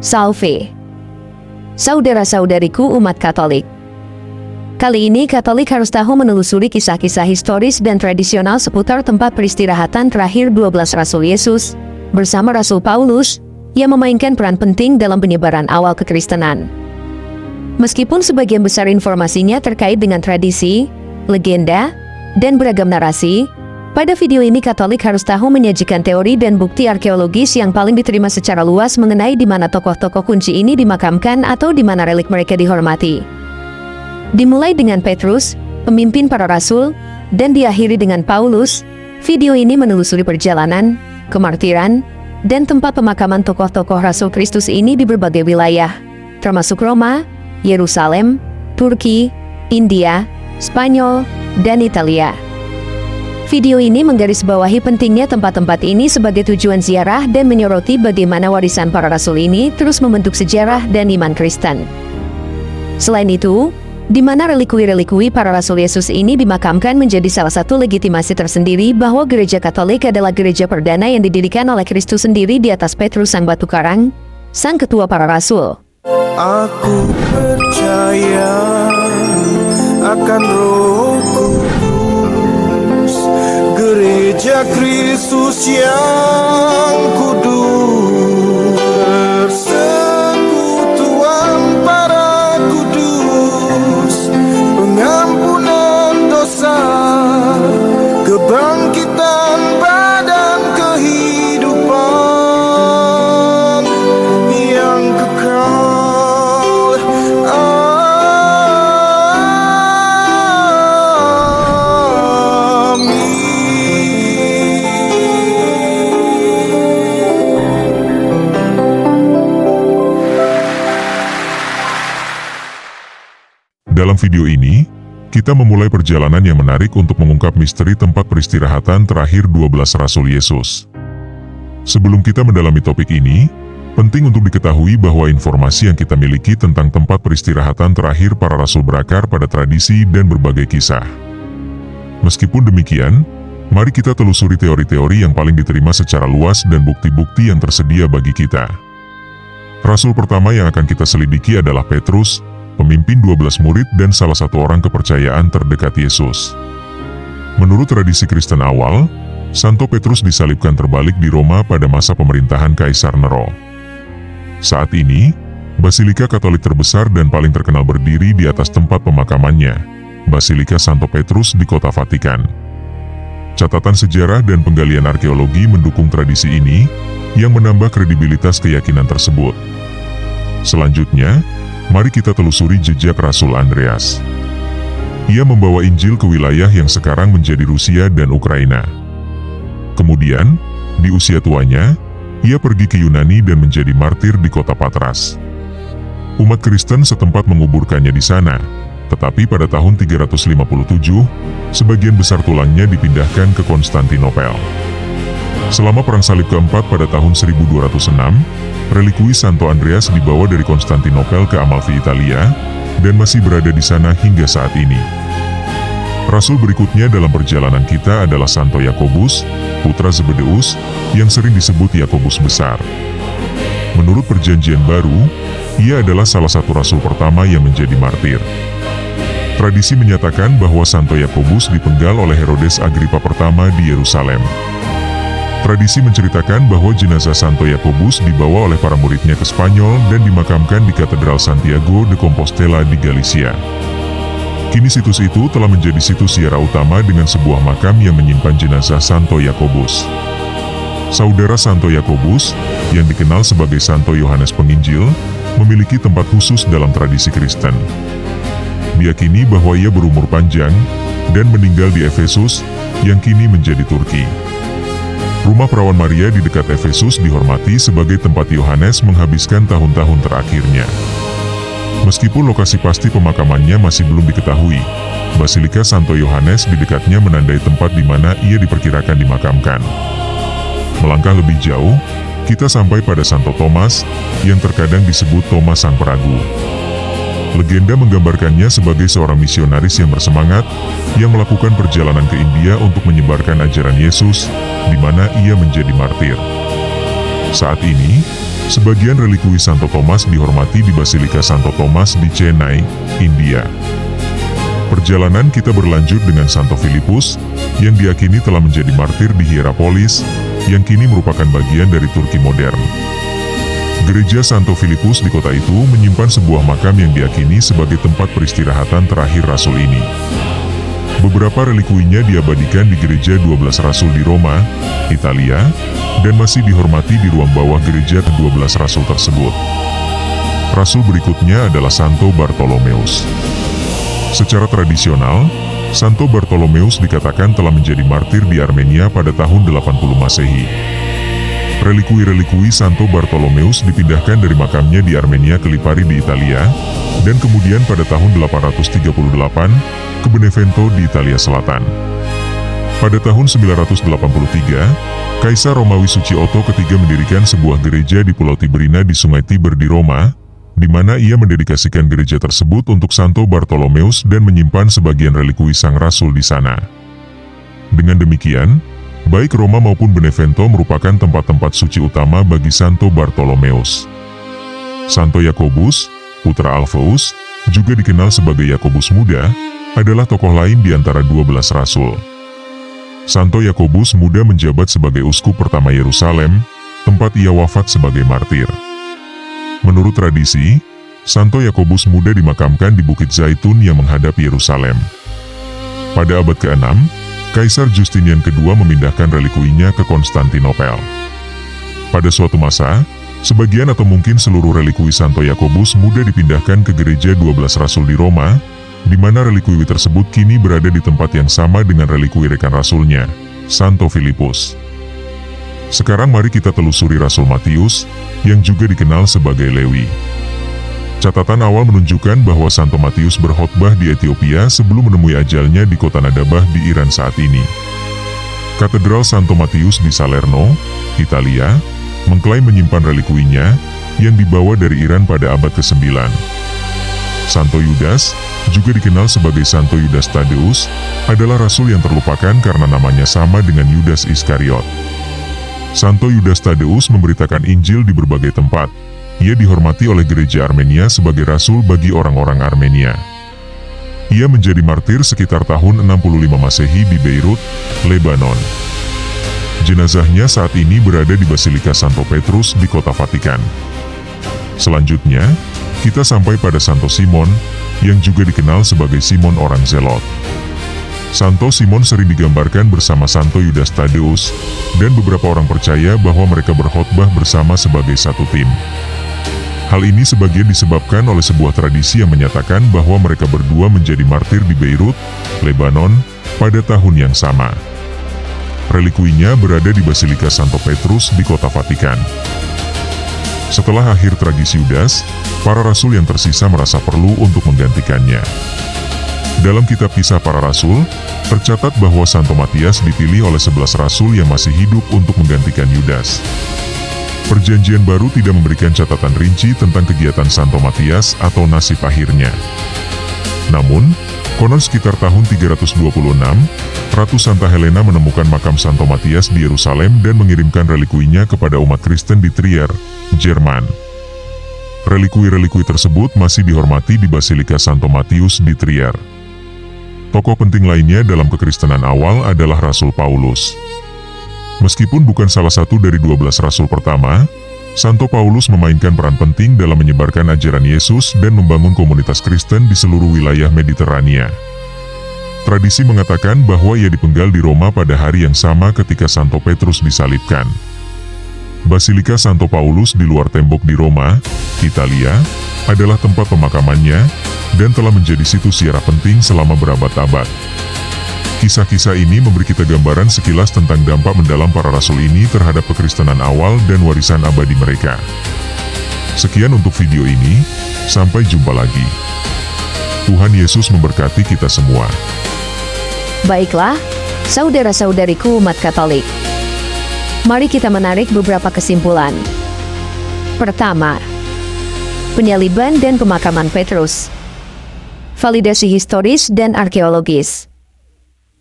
Salve! Saudara-saudariku umat Katolik. Kali ini Katolik harus tahu menelusuri kisah-kisah historis dan tradisional seputar tempat peristirahatan terakhir 12 Rasul Yesus, bersama Rasul Paulus, yang memainkan peran penting dalam penyebaran awal kekristenan. Meskipun sebagian besar informasinya terkait dengan tradisi, legenda, dan beragam narasi, pada video ini Katolik harus tahu menyajikan teori dan bukti arkeologis yang paling diterima secara luas mengenai di mana tokoh-tokoh kunci ini dimakamkan atau di mana relik mereka dihormati. Dimulai dengan Petrus, pemimpin para rasul, dan diakhiri dengan Paulus, video ini menelusuri perjalanan, kemartiran, dan tempat pemakaman tokoh-tokoh Rasul Kristus ini di berbagai wilayah, termasuk Roma, Yerusalem, Turki, India, Spanyol, dan Italia. Video ini menggarisbawahi pentingnya tempat-tempat ini sebagai tujuan ziarah dan menyoroti bagaimana warisan para rasul ini terus membentuk sejarah dan iman Kristen. Selain itu, di mana relikui-relikui para rasul Yesus ini dimakamkan menjadi salah satu legitimasi tersendiri bahwa Gereja Katolik adalah gereja perdana yang didirikan oleh Kristus sendiri di atas Petrus sang batu karang, sang ketua para rasul. Aku percaya akan Roh Kudus, Gereja Kristus yang kudus, persekutuan para kudus, pengampunan dosa, kebangkitan badan, kehidupan yang kekal. Dalam video ini, kita memulai perjalanan yang menarik untuk mengungkap misteri tempat peristirahatan terakhir 12 Rasul Yesus. Sebelum kita mendalami topik ini, penting untuk diketahui bahwa informasi yang kita miliki tentang tempat peristirahatan terakhir para rasul berakar pada tradisi dan berbagai kisah. Meskipun demikian, mari kita telusuri teori-teori yang paling diterima secara luas dan bukti-bukti yang tersedia bagi kita. Rasul pertama yang akan kita selidiki adalah Petrus, pemimpin 12 murid dan salah satu orang kepercayaan terdekat Yesus. Menurut tradisi Kristen awal, Santo Petrus disalibkan terbalik di Roma pada masa pemerintahan Kaisar Nero. Saat ini, Basilika Katolik terbesar dan paling terkenal berdiri di atas tempat pemakamannya, Basilika Santo Petrus di Kota Vatikan. Catatan sejarah dan penggalian arkeologi mendukung tradisi ini, yang menambah kredibilitas keyakinan tersebut. Selanjutnya, mari kita telusuri jejak Rasul Andreas. Ia membawa Injil ke wilayah yang sekarang menjadi Rusia dan Ukraina. Kemudian, di usia tuanya, ia pergi ke Yunani dan menjadi martir di kota Patras. Umat Kristen setempat menguburkannya di sana, tetapi pada tahun 357, sebagian besar tulangnya dipindahkan ke Konstantinopel. Selama Perang Salib keempat pada tahun 1206, relikui Santo Andreas dibawa dari Konstantinopel ke Amalfi, Italia, dan masih berada di sana hingga saat ini. Rasul berikutnya dalam perjalanan kita adalah Santo Yakobus, putra Zebedeus, yang sering disebut Yakobus Besar. Menurut Perjanjian Baru, ia adalah salah satu rasul pertama yang menjadi martir. Tradisi menyatakan bahwa Santo Yakobus dipenggal oleh Herodes Agripa pertama di Yerusalem. Tradisi menceritakan bahwa jenazah Santo Yakobus dibawa oleh para muridnya ke Spanyol dan dimakamkan di Katedral Santiago de Compostela di Galicia. Kini situs itu telah menjadi situs ziarah utama dengan sebuah makam yang menyimpan jenazah Santo Yakobus. Saudara Santo Yakobus, yang dikenal sebagai Santo Yohanes Penginjil, memiliki tempat khusus dalam tradisi Kristen. Diyakini bahwa ia berumur panjang dan meninggal di Efesus, yang kini menjadi Turki. Rumah Perawan Maria di dekat Efesus dihormati sebagai tempat Yohanes menghabiskan tahun-tahun terakhirnya. Meskipun lokasi pasti pemakamannya masih belum diketahui, Basilika Santo Yohanes di dekatnya menandai tempat di mana ia diperkirakan dimakamkan. Melangkah lebih jauh, kita sampai pada Santo Thomas, yang terkadang disebut Thomas Sang Peragu. Legenda menggambarkannya sebagai seorang misionaris yang bersemangat, yang melakukan perjalanan ke India untuk menyebarkan ajaran Yesus, di mana ia menjadi martir. Saat ini, Sebagian relikui Santo Thomas dihormati di Basilika Santo Thomas di Chennai, India. Perjalanan kita berlanjut dengan Santo Filipus, yang diyakini telah menjadi martir di Hierapolis, yang kini merupakan bagian dari Turki modern. Gereja Santo Filipus di kota itu menyimpan sebuah makam yang diyakini sebagai tempat peristirahatan terakhir Rasul ini. Beberapa relikuinya diabadikan di Gereja 12 Rasul di Roma, Italia, dan masih dihormati di ruang bawah Gereja ke-12 Rasul tersebut. Rasul berikutnya adalah Santo Bartolomeus. Secara tradisional, Santo Bartolomeus dikatakan telah menjadi martir di Armenia pada tahun 80 Masehi. Relikui-relikui Santo Bartolomeus dipindahkan dari makamnya di Armenia ke Lipari di Italia, dan kemudian pada tahun 838 ke Benevento di Italia Selatan. Pada tahun 983, Kaisar Romawi Suci Otto III mendirikan sebuah gereja di Pulau Tiberina di Sungai Tiber di Roma, di mana ia mendedikasikan gereja tersebut untuk Santo Bartolomeus dan menyimpan sebagian relikui sang rasul di sana. Dengan demikian, baik Roma maupun Benevento merupakan tempat-tempat suci utama bagi Santo Bartolomeus. Santo Yakobus, putra Alfeus, juga dikenal sebagai Yakobus Muda, adalah tokoh lain di antara 12 rasul. Santo Yakobus Muda menjabat sebagai uskup pertama Yerusalem, tempat ia wafat sebagai martir. Menurut tradisi, Santo Yakobus Muda dimakamkan di Bukit Zaitun yang menghadap Yerusalem. Pada abad ke-6, Kaisar Justinian II memindahkan relikuinya ke Konstantinopel. Pada suatu masa, sebagian atau mungkin seluruh relikui Santo Yakobus Muda dipindahkan ke Gereja 12 Rasul di Roma, di mana relikui tersebut kini berada di tempat yang sama dengan relikui rekan rasulnya, Santo Filipus. Sekarang mari kita telusuri Rasul Matius, yang juga dikenal sebagai Lewi. Catatan awal menunjukkan bahwa Santo Matius berkhotbah di Ethiopia sebelum menemui ajalnya di kota Nadabah di Iran saat ini. Katedral Santo Matius di Salerno, Italia, mengklaim menyimpan relikuinya, yang dibawa dari Iran pada abad ke-9. Santo Yudas, juga dikenal sebagai Santo Yudas Tadeus, adalah rasul yang terlupakan karena namanya sama dengan Yudas Iskariot. Santo Yudas Tadeus memberitakan Injil di berbagai tempat. Ia dihormati oleh gereja Armenia sebagai rasul bagi orang-orang Armenia. Ia menjadi martir sekitar tahun 65 Masehi di Beirut, Lebanon. Jenazahnya saat ini berada di Basilika Santo Petrus di kota Vatikan. Selanjutnya, kita sampai pada Santo Simon, yang juga dikenal sebagai Simon orang Zelot. Santo Simon sering digambarkan bersama Santo Yudas Tadeus, dan beberapa orang percaya bahwa mereka berkhotbah bersama sebagai satu tim. Hal ini sebagian disebabkan oleh sebuah tradisi yang menyatakan bahwa mereka berdua menjadi martir di Beirut, Lebanon, pada tahun yang sama. Relikuinya berada di Basilika Santo Petrus di kota Vatikan. Setelah akhir tragedi Yudas, para rasul yang tersisa merasa perlu untuk menggantikannya. Dalam kitab Kisah Para Rasul, tercatat bahwa Santo Matias dipilih oleh 11 rasul yang masih hidup untuk menggantikan Yudas. Perjanjian Baru tidak memberikan catatan rinci tentang kegiatan Santo Matias atau nasib akhirnya. Namun, konon sekitar tahun 326, Ratu Santa Helena menemukan makam Santo Matias di Yerusalem dan mengirimkan relikuinya kepada umat Kristen di Trier, Jerman. Relikui-relikui tersebut masih dihormati di Basilika Santo Matius di Trier. Tokoh penting lainnya dalam kekristenan awal adalah Rasul Paulus. Meskipun bukan salah satu dari 12 rasul pertama, Santo Paulus memainkan peran penting dalam menyebarkan ajaran Yesus dan membangun komunitas Kristen di seluruh wilayah Mediterania. Tradisi mengatakan bahwa ia dipenggal di Roma pada hari yang sama ketika Santo Petrus disalibkan. Basilika Santo Paulus di luar tembok di Roma, Italia, adalah tempat pemakamannya, dan telah menjadi situs ziarah penting selama berabad-abad. Kisah-kisah ini memberi kita gambaran sekilas tentang dampak mendalam para rasul ini terhadap kekristenan awal dan warisan abadi mereka. Sekian untuk video ini, sampai jumpa lagi. Tuhan Yesus memberkati kita semua. Baiklah, saudara-saudariku umat Katolik. Mari kita menarik beberapa kesimpulan. Pertama, penyaliban dan pemakaman Petrus. Validasi historis dan arkeologis.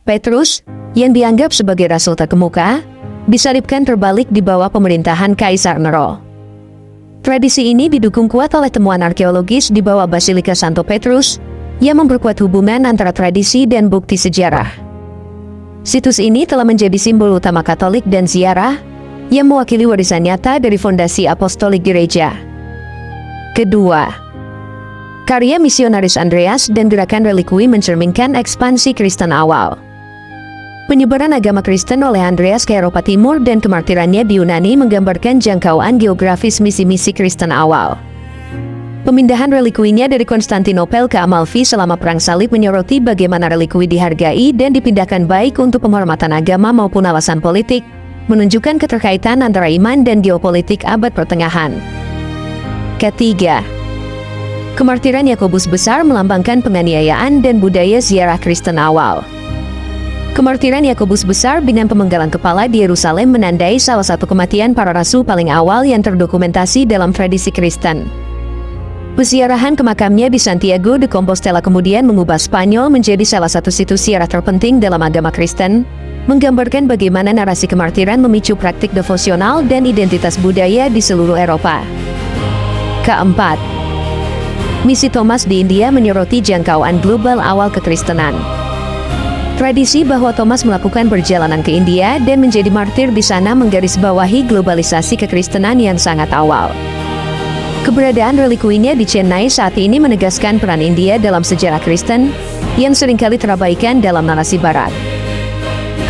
Petrus, yang dianggap sebagai rasul terkemuka, disalibkan terbalik di bawah pemerintahan Kaisar Nero. Tradisi ini didukung kuat oleh temuan arkeologis di bawah Basilika Santo Petrus yang memperkuat hubungan antara tradisi dan bukti sejarah. Situs ini telah menjadi simbol utama Katolik dan ziarah yang mewakili warisan nyata dari fondasi apostolik gereja. Kedua, karya misionaris Andreas dan gerakan relikui mencerminkan ekspansi Kristen awal. Penyebaran agama Kristen oleh Andreas ke Eropa Timur dan kemartirannya di Yunani menggambarkan jangkauan geografis misi-misi Kristen awal. Pemindahan relikuinya dari Konstantinopel ke Amalfi selama Perang Salib menyoroti bagaimana relikui dihargai dan dipindahkan baik untuk penghormatan agama maupun alasan politik, menunjukkan keterkaitan antara iman dan geopolitik abad pertengahan. Ketiga, kemartiran Yakobus Besar melambangkan penganiayaan dan budaya ziarah Kristen awal. Kemartiran Yakobus Besar dengan pemenggalan kepala di Yerusalem menandai salah satu kematian para rasul paling awal yang terdokumentasi dalam tradisi Kristen. Peziarahan ke makamnya di Santiago de Compostela kemudian mengubah Spanyol menjadi salah satu situs ziarah terpenting dalam agama Kristen, menggambarkan bagaimana narasi kemartiran memicu praktik devosional dan identitas budaya di seluruh Eropa. Keempat, misi Thomas di India menyoroti jangkauan global awal kekristenan. Tradisi bahwa Thomas melakukan perjalanan ke India dan menjadi martir di sana menggarisbawahi globalisasi kekristenan yang sangat awal. Keberadaan relikuinya di Chennai saat ini menegaskan peran India dalam sejarah Kristen yang seringkali terabaikan dalam narasi Barat.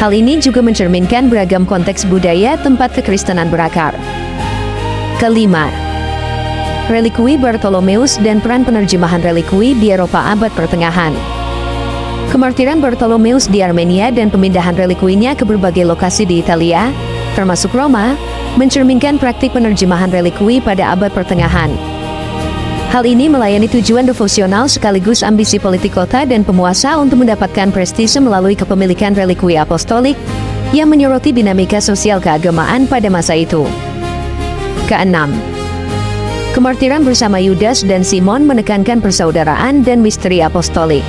Hal ini juga mencerminkan beragam konteks budaya tempat kekristenan berakar. Kelima, relikui Bartolomeus dan peran penerjemahan relikui di Eropa abad pertengahan. Kemartiran Bartolomeus di Armenia dan pemindahan relikuinya ke berbagai lokasi di Italia, termasuk Roma, mencerminkan praktik penerjemahan relikui pada abad pertengahan. Hal ini melayani tujuan devosional sekaligus ambisi politik kota dan penguasa untuk mendapatkan prestise melalui kepemilikan relikui apostolik yang menyoroti dinamika sosial keagamaan pada masa itu. Keenam, kemartiran bersama Yudas dan Simon menekankan persaudaraan dan misteri apostolik.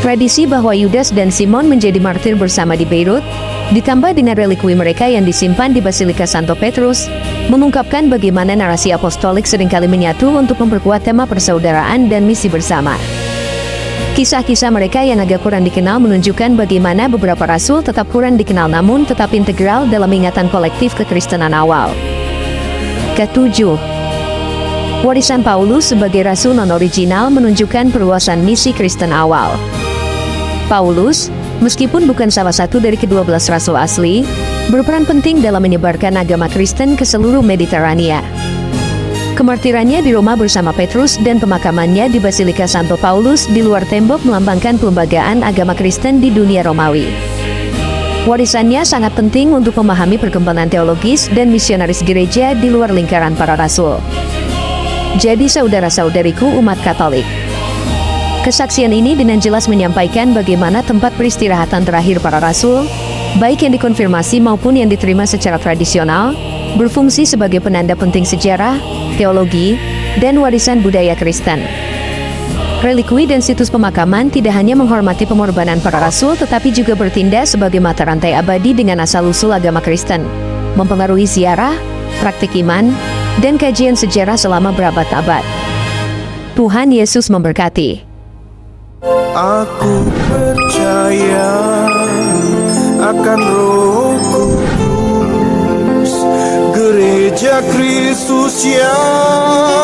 Tradisi bahwa Yudas dan Simon menjadi martir bersama di Beirut, ditambah dengan relikui mereka yang disimpan di Basilika Santo Petrus, mengungkapkan bagaimana narasi apostolik seringkali menyatu untuk memperkuat tema persaudaraan dan misi bersama. Kisah-kisah mereka yang agak kurang dikenal menunjukkan bagaimana beberapa rasul tetap kurang dikenal namun tetap integral dalam ingatan kolektif kekristenan awal. Ketujuh, warisan Paulus sebagai rasul non-original menunjukkan perluasan misi Kristen awal. Paulus, meskipun bukan salah satu dari ke-12 rasul asli, berperan penting dalam menyebarkan agama Kristen ke seluruh Mediterania. Kemartirannya di Roma bersama Petrus dan pemakamannya di Basilika Santo Paulus di luar tembok melambangkan pelembagaan agama Kristen di dunia Romawi. Warisannya sangat penting untuk memahami perkembangan teologis dan misionaris gereja di luar lingkaran para rasul. Jadi saudara-saudariku umat Katolik, kesaksian ini dengan jelas menyampaikan bagaimana tempat peristirahatan terakhir para rasul, baik yang dikonfirmasi maupun yang diterima secara tradisional, berfungsi sebagai penanda penting sejarah, teologi, dan warisan budaya Kristen. Relikui dan situs pemakaman tidak hanya menghormati pengorbanan para rasul tetapi juga bertindak sebagai mata rantai abadi dengan asal-usul agama Kristen, mempengaruhi ziarah, praktik iman, dan kajian sejarah selama berabad-abad. Tuhan Yesus memberkati. Aku percaya akan Roh Kudus, Gereja Kristus yang